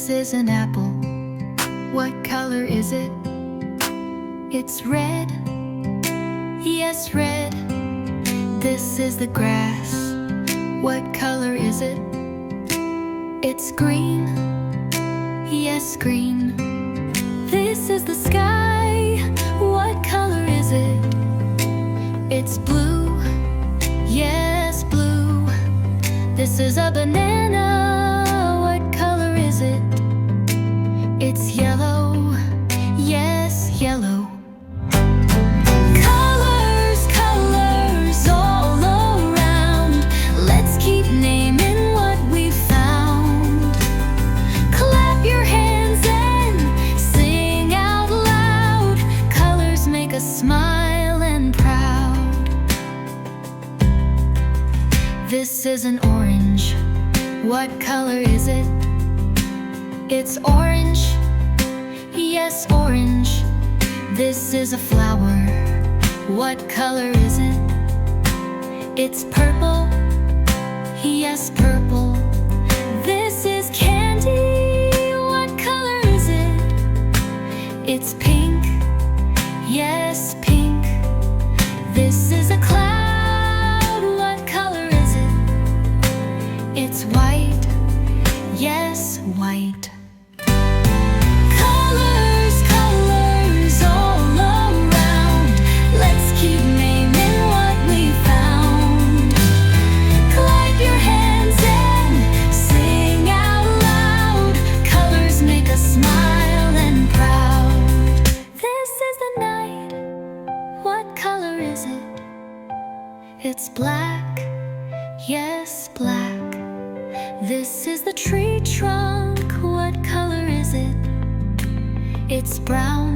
This is an apple. What color is it? It's red. Yes, red. This is the grass. What color is it? It's green. Yes, green. This is the sky. What color is it? It's blue. Yes, blue. This is a banana. What color is it? It's yellow. Yes, yellow. Colors, colors all around. Let's keep naming what we found. Clap your hands and sing out loud. Colors make us smile and proud. This is an orange. What color is it? It's orange. Yes, orange. This is a flower. What color is it? It's purple. Yes, purple. This is candy. What color is it? It's pink. Yes, pink. This is a cloud. What color is it? It's white. Yes, white. Colors, colors all around. Let's keep naming what we found. Clap your hands and sing out loud. Colors make us smile and proud. This is the night. What color is it? It's black. Yes, black. This is the tree trunk. What color is it? It's brown.